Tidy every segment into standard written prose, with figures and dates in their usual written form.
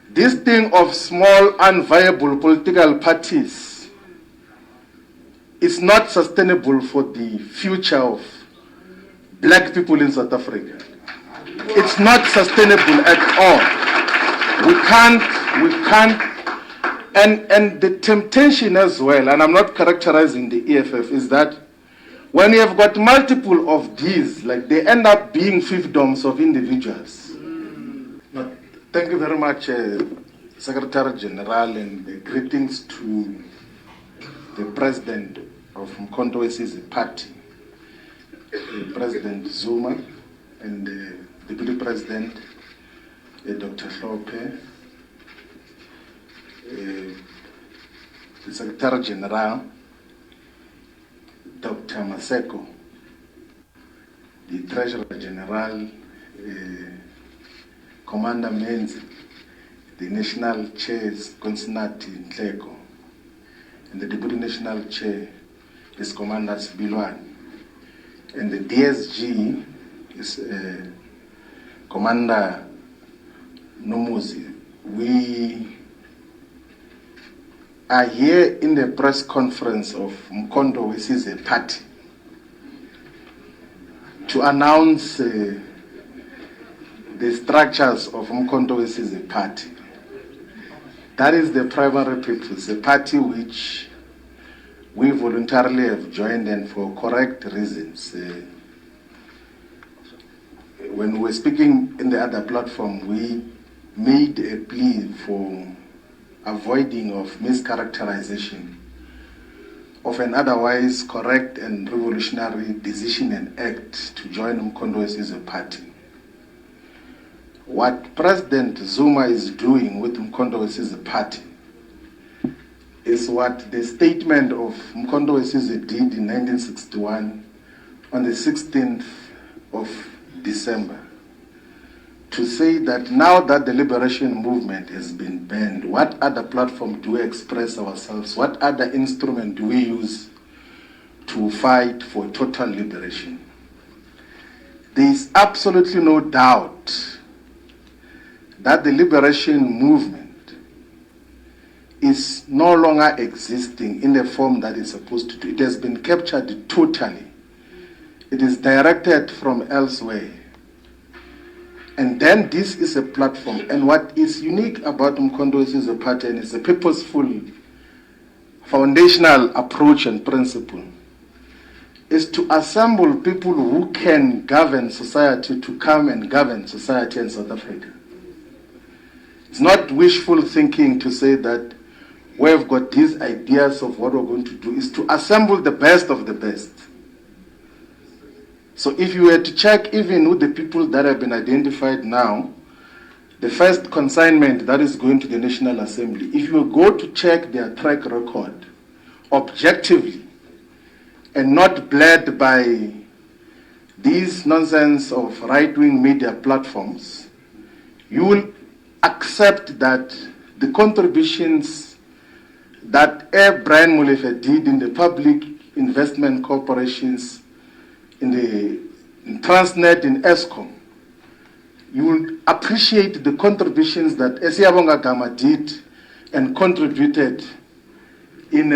This thing of small, unviable political parties is not sustainable for the future of black people in South Africa. It's not sustainable at all. We can't, and the temptation as well, and I'm not characterizing the EFF, is that when you have got multiple of these, like they end up being fiefdoms of individuals. Thank you very much, Secretary General, and greetings to the President of Mkhonto Wesizwe Party, President Zuma, and the Deputy President, Dr. Hlophe, the Secretary General, Dr. Maseko, the Treasurer General, Commander Menzi, the National Chair is Konsinati Nhleko, and the Deputy National Chair is Commander Sibilwane, and the DSG is Commander Nomuzi. We are here in the press conference of Mkhonto Wesizwe Party to announce the structures of Mkhonto Wesizwe Party. That is the primary purpose, a party which we voluntarily have joined and for correct reasons. When we were speaking in the other platform, we made a plea for avoiding of mischaracterization of an otherwise correct and revolutionary decision and act to join Mkhonto Wesizwe Party. What President Zuma is doing with Mkhonto Wesizwe Party is what the statement of Mkhonto Wesizwe did in 1961 on the 16th of December, to say that now that the liberation movement has been banned, what other platform do we express ourselves? What other instrument do we use to fight for total liberation? There is absolutely no doubt that the liberation movement is no longer existing in the form that it's supposed to do. It has been captured totally. It is directed from elsewhere. And then this is a platform. And what is unique about Mkhonto Wesizwe Party, and it's a purposeful, foundational approach and principle, is to assemble people who can govern society to come and govern society in South Africa. It's not wishful thinking to say that we've got these ideas of what we're going to do. Is to assemble the best of the best. So if you were to check even with the people that have been identified now, the first consignment that is going to the National Assembly, if you go to check their track record objectively and not bled by these nonsense of right-wing media platforms, you will accept that the contributions that Brian Molefe did in the public investment corporations, in Transnet, in Eskom, you will appreciate the contributions that Esiabonga Gama did and contributed in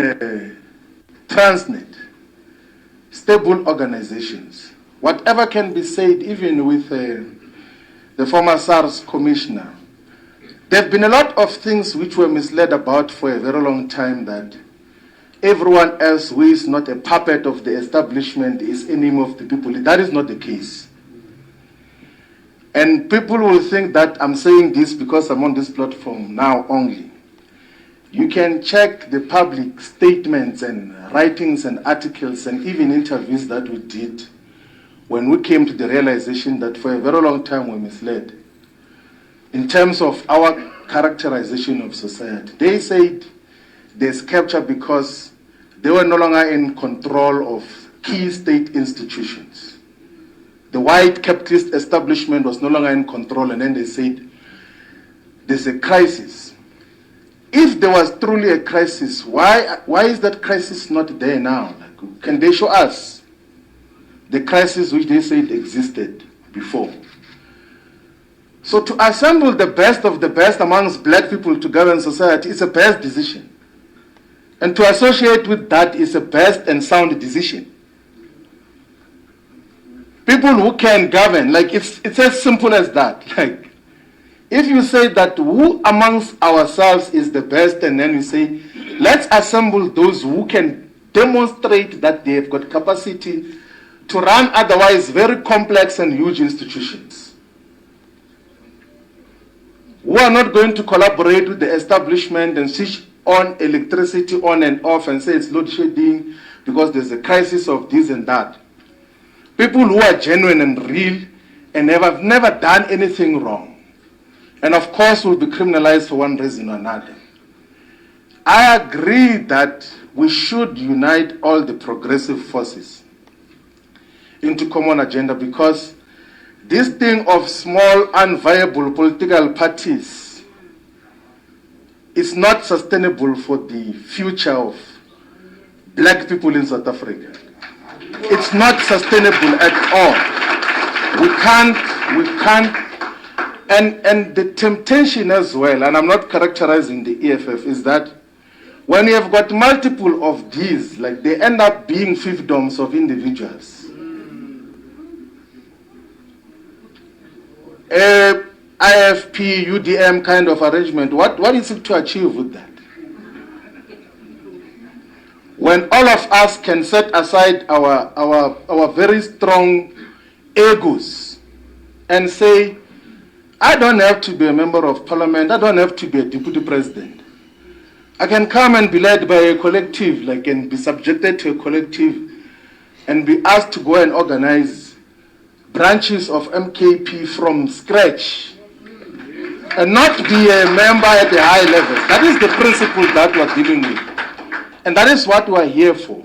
Transnet. Stable organizations. Whatever can be said, even with the former SARS commissioner, there have been a lot of things which were misled about for a very long time, that everyone else who is not a puppet of the establishment is enemy of the people. That is not the case. And people will think that I'm saying this because I'm on this platform now only. You can check the public statements and writings and articles and even interviews that we did when we came to the realization that for a very long time we're misled in terms of our characterization of society. They said there's capture because they were no longer in control of key state institutions. The white capitalist establishment was no longer in control, and then they said there's a crisis. If there was truly a crisis, why is that crisis not there now? Like, can they show us the crisis which they said existed before? So to assemble the best of the best amongst black people to govern society is a best decision. And to associate with that is a best and sound decision. People who can govern, like it's as simple as that. Like, if you say that who amongst ourselves is the best, and then you say, let's assemble those who can demonstrate that they have got capacity to run otherwise very complex and huge institutions, who are not going to collaborate with the establishment and switch on electricity on and off and say it's load shedding because there's a crisis of this and that. People who are genuine and real and have never done anything wrong, and of course will be criminalized for one reason or another. I agree that we should unite all the progressive forces into common agenda, because this thing of small unviable political parties is not sustainable for the future of black people in South Africa. It's not sustainable at all. We can't, and the temptation as well, and I'm not characterizing the EFF, is that when you have got multiple of these, like they end up being fiefdoms of individuals. IFP, UDM kind of arrangement, what is it to achieve with that? When all of us can set aside our very strong egos and say, I don't have to be a member of parliament, I don't have to be a deputy president. I can come and be led by a collective, like, and be subjected to a collective and be asked to go and organize branches of MKP from scratch and not be a member at the high level. That is the principle that we're dealing with. And that is what we're here for,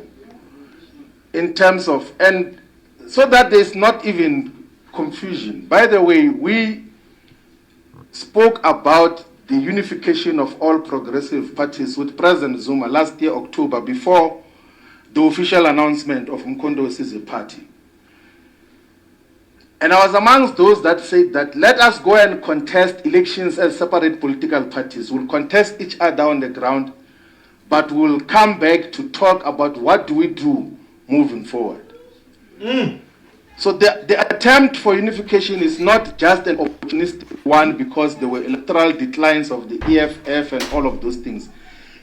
in terms of, and so that there's not even confusion. By the way, we spoke about the unification of all progressive parties with President Zuma last year, October, before the official announcement of Mkondo Wesizwe Party. And I was amongst those that said that let us go and contest elections as separate political parties. We'll contest each other on the ground, but we'll come back to talk about what do we do moving forward. So the attempt for unification is not just an opportunistic one because there were electoral declines of the EFF and all of those things.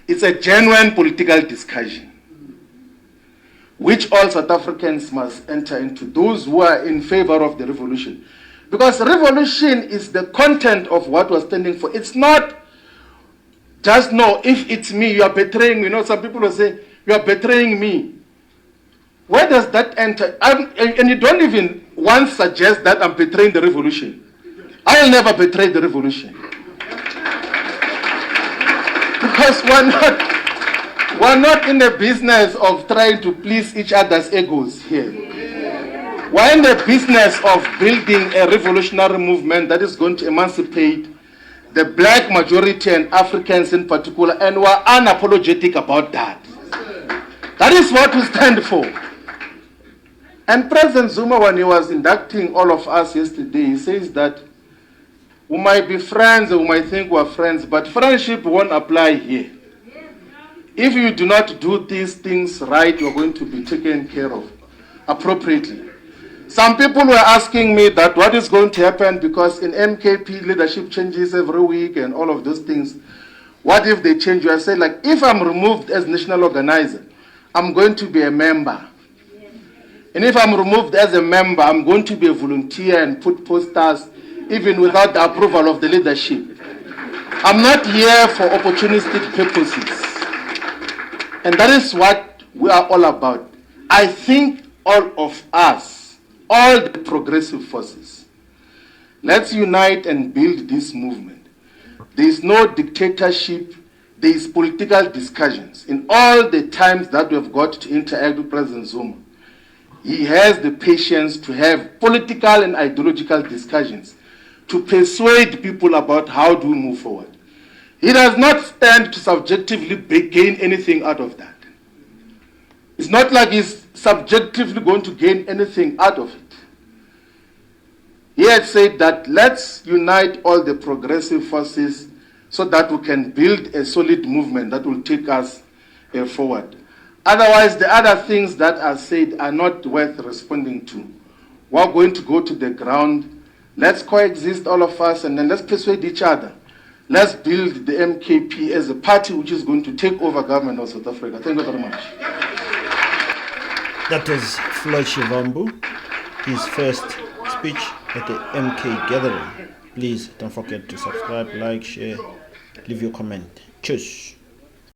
It's a genuine political discussion, which all South Africans must enter into, those who are in favor of the revolution. Because revolution is the content of what we're standing for. It's not just, no, if it's me, you are betraying me. You know, some people will say, you are betraying me. Where does that enter? And you don't even once suggest that I'm betraying the revolution. I'll never betray the revolution. Because we're not in the business of trying to please each other's egos here. We're in the business of building a revolutionary movement that is going to emancipate the black majority and Africans in particular, and we're unapologetic about that. That is what we stand for. And President Zuma, when he was inducting all of us yesterday, he says that we might be friends, or we might think we're friends, but friendship won't apply here. If you do not do these things right, you're going to be taken care of appropriately. Some people were asking me that what is going to happen, because in MKP leadership changes every week and all of those things. What if they change? I say, like, if I'm removed as national organizer, I'm going to be a member. And if I'm removed as a member, I'm going to be a volunteer and put posters even without the approval of the leadership. I'm not here for opportunistic purposes. And that is what we are all about. I think all of us, all the progressive forces, let's unite and build this movement. There is no dictatorship, there is political discussions. In all the times that we have got to interact with President Zuma, he has the patience to have political and ideological discussions to persuade people about how do we move forward. He does not stand to subjectively gain anything out of that. It's not like he's subjectively going to gain anything out of it. He had said that let's unite all the progressive forces so that we can build a solid movement that will take us forward. Otherwise, the other things that are said are not worth responding to. We're going to go to the ground. Let's coexist, all of us, and then let's persuade each other. Let's build the MKP as a party which is going to take over government of South Africa. Thank you very much. That was Floyd Shivhambu, his first speech at the MK gathering. Please don't forget to subscribe, like, share, leave your comment. Cheers.